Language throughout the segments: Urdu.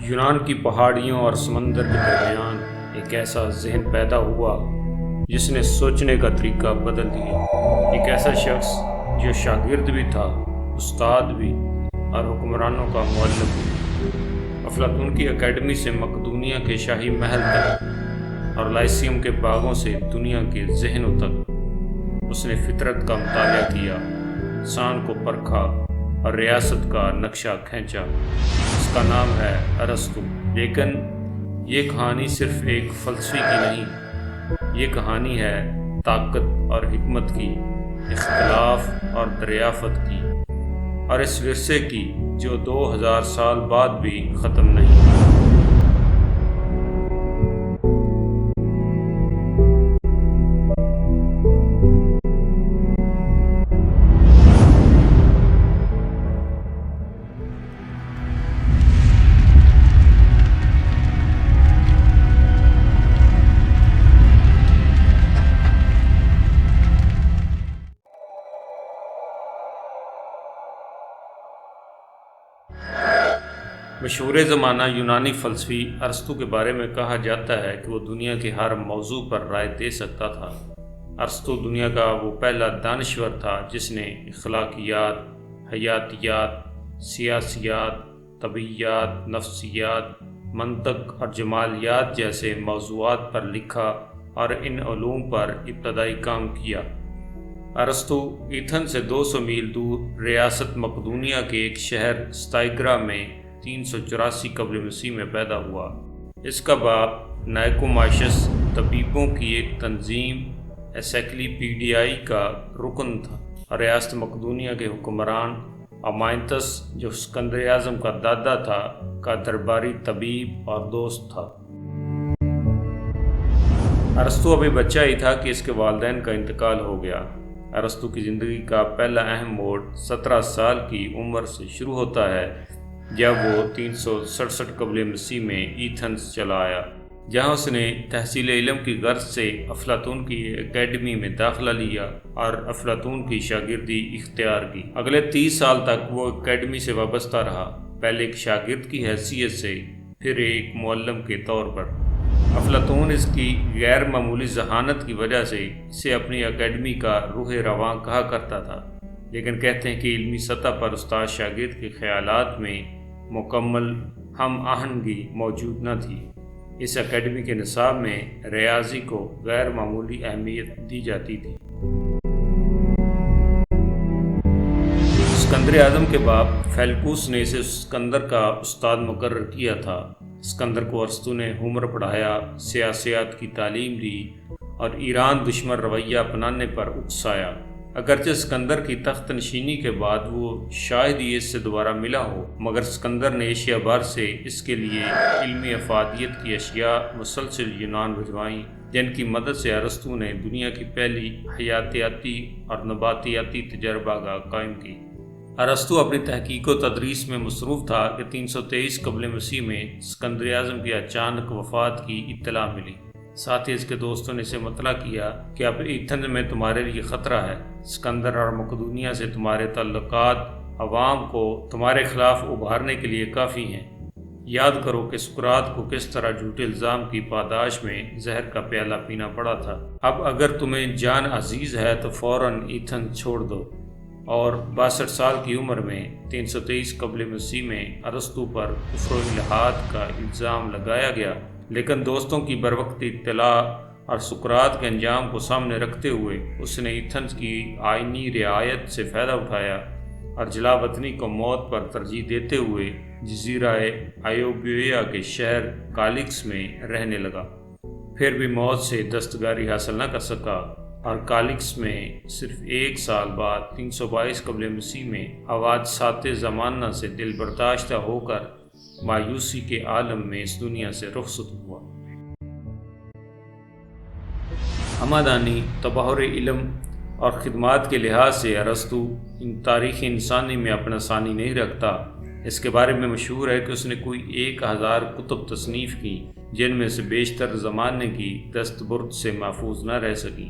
یونان کی پہاڑیوں اور سمندر کے درمیان ایک ایسا ذہن پیدا ہوا جس نے سوچنے کا طریقہ بدل دیا۔ ایک ایسا شخص جو شاگرد بھی تھا، استاد بھی اور حکمرانوں کا معلم بھی۔ افلاطون کی اکیڈمی سے مقدونیہ کے شاہی محل تک اور لائسیم کے باغوں سے دنیا کے ذہنوں تک اس نے فطرت کا مطالعہ کیا، انسان کو پرکھا اور ریاست کا نقشہ کھینچا۔ اس کا نام ہے ارسطو۔ لیکن یہ کہانی صرف ایک فلسفی کی نہیں، یہ کہانی ہے طاقت اور حکمت کی، اختلاف اور دریافت کی، اور اس ورثے کی جو 2000 سال بعد بھی ختم نہیں۔ مشہور زمانہ یونانی فلسفی ارسطو کے بارے میں کہا جاتا ہے کہ وہ دنیا کے ہر موضوع پر رائے دے سکتا تھا۔ ارسطو دنیا کا وہ پہلا دانشور تھا جس نے اخلاقیات، حیاتیات، سیاسیات، طبیعیات، نفسیات، منطق اور جمالیات جیسے موضوعات پر لکھا اور ان علوم پر ابتدائی کام کیا۔ ارسطو ایتھن سے 200 میل دور ریاست مقدونیہ کے ایک شہر ستائگرا میں 384 قبل مسیح میں پیدا ہوا۔ اس کا باپ نائکوماشس طبیبوں کی ایک تنظیم انسائکلوپیڈیائی کا رکن تھا، اور ریاست مقدونیہ کے حکمران امائنتس جو اسکندر اعظم کا دادا تھا کا درباری طبیب اور دوست تھا۔ ارسطو ابھی بچہ ہی تھا کہ اس کے والدین کا انتقال ہو گیا۔ ارسطو کی زندگی کا پہلا اہم موڑ 17 سال کی عمر سے شروع ہوتا ہے جب وہ 367 قبل مسیح میں ایتھنز چلا آیا، جہاں اس نے تحصیل علم کی غرض سے افلاطون کی اکیڈمی میں داخلہ لیا اور افلاطون کی شاگردی اختیار کی۔ اگلے 30 سال تک وہ اکیڈمی سے وابستہ رہا، پہلے ایک شاگرد کی حیثیت سے، پھر ایک معلم کے طور پر۔ افلاطون اس کی غیر معمولی ذہانت کی وجہ سے اسے اپنی اکیڈمی کا روح رواں کہا کرتا تھا، لیکن کہتے ہیں کہ علمی سطح پر استاد شاگرد کے خیالات میں مکمل ہم آہنگی موجود نہ تھی۔ اس اکیڈمی کے نصاب میں ریاضی کو غیر معمولی اہمیت دی جاتی تھی۔ اسکندر اعظم کے باپ فیلکوس نے اسے اسکندر کا استاد مقرر کیا تھا۔ اسکندر کو ارسطو نے ہنر پڑھایا، سیاسیات کی تعلیم دی اور ایران دشمن رویہ اپنانے پر اکسایا۔ اگرچہ اسکندر کی تخت نشینی کے بعد وہ شاید ہی اس سے دوبارہ ملا ہو، مگر اسکندر نے ایشیا بھر سے اس کے لیے علمی افادیت کی اشیاء مسلسل یونان بھجوائیں، جن کی مدد سے ارسطو نے دنیا کی پہلی حیاتیاتی اور نباتیاتی تجربہ گاہ قائم کی۔ ارسطو اپنی تحقیق و تدریس میں مصروف تھا کہ 323 قبل مسیح میں اسکندر اعظم کی اچانک وفات کی اطلاع ملی۔ ساتھ ہی اس کے دوستوں نے اسے مطلع کیا کہ اب ایتھنز میں تمہارے لیے خطرہ ہے۔ اسکندر اور مقدونیہ سے تمہارے تعلقات عوام کو تمہارے خلاف ابھارنے کے لیے کافی ہیں۔ یاد کرو کہ سقراط کو کس طرح جھوٹے الزام کی پاداش میں زہر کا پیالہ پینا پڑا تھا۔ اب اگر تمہیں جان عزیز ہے تو فوراً ایتھنز چھوڑ دو۔ اور 62 سال کی عمر میں 323 قبل مسیح میں ارسطو پر کفر و الحاد کا الزام لگایا گیا، لیکن دوستوں کی بروقتی اطلاع اور سقراط کے انجام کو سامنے رکھتے ہوئے اس نے ایتھنز کی آئینی رعایت سے فائدہ اٹھایا اور جلا وطنی کو موت پر ترجیح دیتے ہوئے جزیرہ ایوبیویا کے شہر کالکس میں رہنے لگا۔ پھر بھی موت سے دستگاری حاصل نہ کر سکا اور کالکس میں صرف 1 سال بعد 322 قبل مسیح میں حوادثات زمانہ سے دل برداشتہ ہو کر مایوسی کے عالم میں اس دنیا سے رخصت ہوا۔ ہمدانی تبحر علم اور خدمات کے لحاظ سے ارسطو تاریخ انسانی میں اپنا ثانی نہیں رکھتا۔ اس کے بارے میں مشہور ہے کہ اس نے کوئی 1000 کتب تصنیف کی، جن میں سے بیشتر زمانے کی دستبرد سے محفوظ نہ رہ سکی۔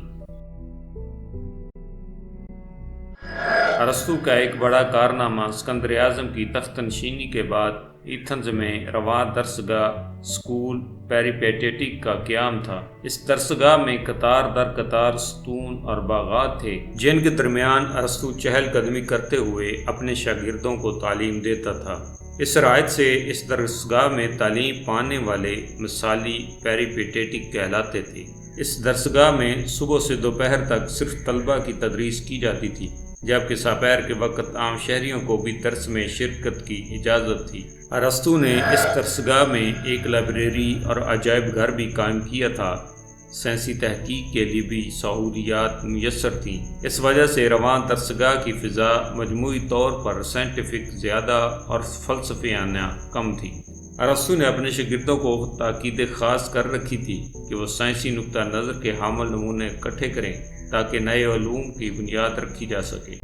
ارسطو کا ایک بڑا کارنامہ اسکندر اعظم کی تخت نشینی کے بعد ایتھنز میں رواں درسگاہ اسکول پیریپیٹیٹک کا قیام تھا۔ اس درسگاہ میں قطار در قطار ستون اور باغات تھے جن کے درمیان ارسطو چہل قدمی کرتے ہوئے اپنے شاگردوں کو تعلیم دیتا تھا۔ اس رعایت سے اس درسگاہ میں تعلیم پانے والے مثالی پیریپیٹیٹک کہلاتے تھے۔ اس درسگاہ میں صبح سے دوپہر تک صرف طلبہ کی تدریس کی جاتی تھی، جبکہ سپہر کے وقت عام شہریوں کو بھی درس میں شرکت کی اجازت تھی۔ ارسطو نے اس درسگاہ میں ایک لائبریری اور عجائب گھر بھی قائم کیا تھا۔ سائنسی تحقیق کے لیے بھی سہولیات میسر تھیں۔ اس وجہ سے رواں درسگاہ کی فضا مجموعی طور پر سائنٹیفک زیادہ اور فلسفیانہ کم تھی۔ ارسطو نے اپنے شاگردوں کو تاکید خاص کر رکھی تھی کہ وہ سائنسی نقطہ نظر کے حامل نمونے اکٹھے کریں تاکہ نئے علوم کی بنیاد رکھی جا سکے۔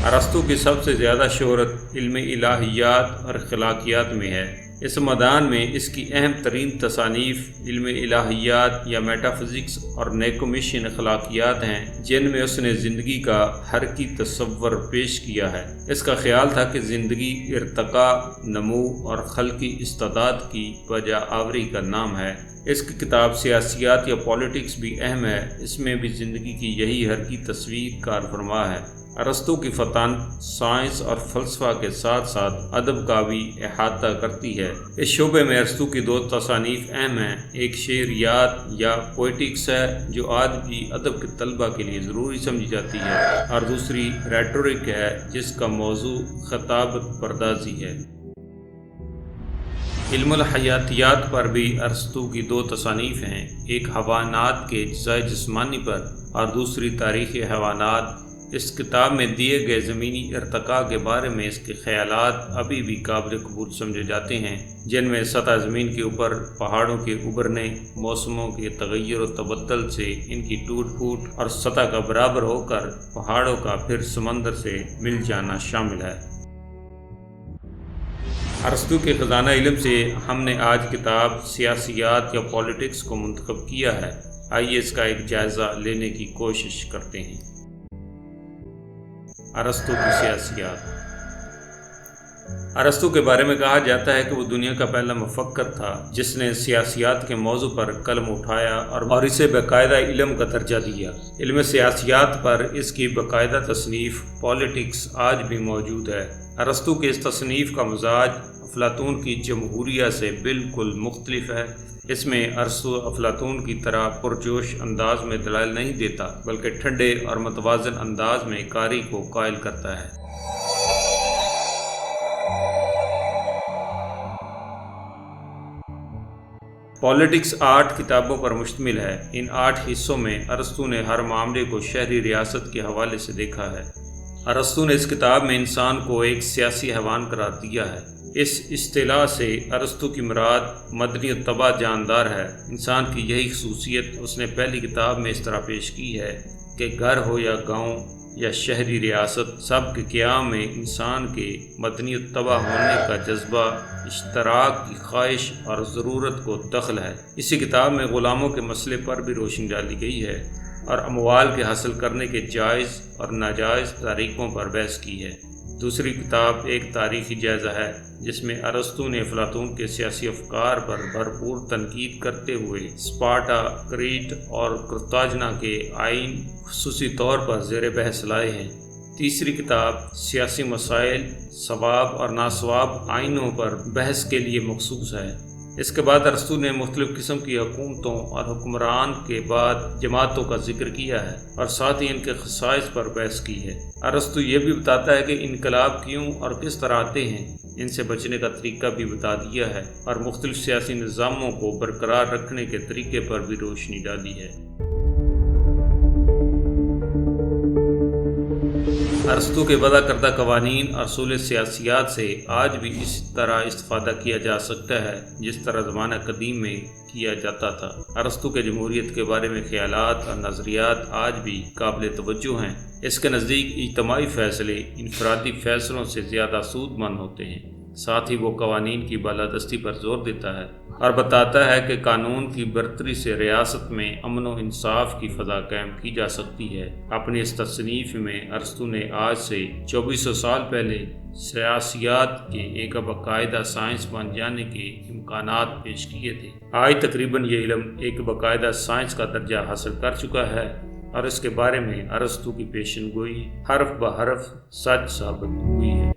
ارسطو کی سب سے زیادہ شہرت علم الہیات اور اخلاقیات میں ہے۔ اس میدان میں اس کی اہم ترین تصانیف علم الہیات یا میٹافزکس اور نیکومیشین اخلاقیات ہیں، جن میں اس نے زندگی کا حرکی تصور پیش کیا ہے۔ اس کا خیال تھا کہ زندگی ارتقاء، نمو اور خلقی استعداد کی بجا آوری کا نام ہے۔ اس کی کتاب سیاسیات یا پولیٹکس بھی اہم ہے۔ اس میں بھی زندگی کی یہی حرکی تصویر کار فرما ہے۔ ارسطو کی فتان سائنس اور فلسفہ کے ساتھ ساتھ ادب کا بھی احاطہ کرتی ہے۔ اس شعبے میں ارسطو کی دو تصانیف اہم ہیں۔ ایک شعریات یا پوئٹکس ہے جو آج بھی ادب کے طلبہ کے لیے ضروری سمجھی جاتی ہے، اور دوسری ریٹورک ہے جس کا موضوع خطابت پردازی ہے۔ علم الحیاتیات پر بھی ارسطو کی دو تصانیف ہیں، ایک حیوانات کے اجزاء جسمانی پر اور دوسری تاریخ حیوانات۔ اس کتاب میں دیے گئے زمینی ارتقاء کے بارے میں اس کے خیالات ابھی بھی قابل قبول سمجھے جاتے ہیں، جن میں سطح زمین کے اوپر پہاڑوں کے ابھرنے، موسموں کے تغیر و تبدل سے ان کی ٹوٹ پھوٹ اور سطح کا برابر ہو کر پہاڑوں کا پھر سمندر سے مل جانا شامل ہے۔ ارسطو کے خزانہ علم سے ہم نے آج کتاب سیاسیات یا پولیٹکس کو منتخب کیا ہے۔ آئیے اس کا ایک جائزہ لینے کی کوشش کرتے ہیں۔ ارسطو کی سیاسیات۔ ارسطو کے بارے میں کہا جاتا ہے کہ وہ دنیا کا پہلا مفکر تھا جس نے سیاسیات کے موضوع پر قلم اٹھایا اور اسے باقاعدہ علم کا درجہ دیا۔ علم سیاسیات پر اس کی باقاعدہ تصنیف پولیٹکس آج بھی موجود ہے۔ ارسطو کے اس تصنیف کا مزاج افلاطون کی جمہوریہ سے بالکل مختلف ہے۔ اس میں ارسطو افلاطون کی طرح پرجوش انداز میں دلائل نہیں دیتا، بلکہ ٹھنڈے اور متوازن انداز میں قاری کو قائل کرتا ہے۔ پولیٹکس 8 کتابوں پر مشتمل ہے۔ ان 8 حصوں میں ارسطو نے ہر معاملے کو شہری ریاست کے حوالے سے دیکھا ہے۔ ارسطو نے اس کتاب میں انسان کو ایک سیاسی حیوان قرار دیا ہے۔ اس اصطلاح سے ارسطو کی مراد مدنی الطبع جاندار ہے۔ انسان کی یہی خصوصیت اس نے پہلی کتاب میں اس طرح پیش کی ہے کہ گھر ہو یا گاؤں یا شہری ریاست، سب کے قیام میں انسان کے مدنی الطبع ہونے کا جذبہ، اشتراک کی خواہش اور ضرورت کو دخل ہے۔ اسی کتاب میں غلاموں کے مسئلے پر بھی روشنی ڈالی گئی ہے اور اموال کے حاصل کرنے کے جائز اور ناجائز طریقوں پر بحث کی ہے۔ دوسری کتاب ایک تاریخی جائزہ ہے جس میں ارسطو نے افلاطون کے سیاسی افکار پر بھرپور تنقید کرتے ہوئے اسپارٹا، کریٹ اور کرتاجنا کے آئین خصوصی طور پر زیر بحث لائے ہیں۔ تیسری کتاب سیاسی مسائل، ثواب اور ناثواب آئینوں پر بحث کے لیے مخصوص ہے۔ اس کے بعد ارسطو نے مختلف قسم کی حکومتوں اور حکمران کے بعد جماعتوں کا ذکر کیا ہے اور ساتھ ہی ان کے خصائص پر بحث کی ہے۔ ارسطو یہ بھی بتاتا ہے کہ انقلاب کیوں اور کس طرح آتے ہیں، ان سے بچنے کا طریقہ بھی بتا دیا ہے اور مختلف سیاسی نظاموں کو برقرار رکھنے کے طریقے پر بھی روشنی ڈالی ہے۔ ارسطو کے وضع کردہ قوانین اور اصول سیاسیات سے آج بھی اس طرح استفادہ کیا جا سکتا ہے جس طرح زمانہ قدیم میں کیا جاتا تھا۔ ارسطو کے جمہوریت کے بارے میں خیالات اور نظریات آج بھی قابل توجہ ہیں۔ اس کے نزدیک اجتماعی فیصلے انفرادی فیصلوں سے زیادہ سود مند ہوتے ہیں۔ ساتھ ہی وہ قوانین کی بالادستی پر زور دیتا ہے اور بتاتا ہے کہ قانون کی برتری سے ریاست میں امن و انصاف کی فضا قائم کی جا سکتی ہے۔ اپنی اس تصنیف میں ارسطو نے آج سے 2400 سال پہلے سیاسیات کے ایک باقاعدہ سائنس بن جانے کے امکانات پیش کیے تھے۔ آج تقریباً یہ علم ایک باقاعدہ سائنس کا درجہ حاصل کر چکا ہے اور اس کے بارے میں ارسطو کی پیشن گوئی حرف بحرف سچ ثابت ہوئی ہے۔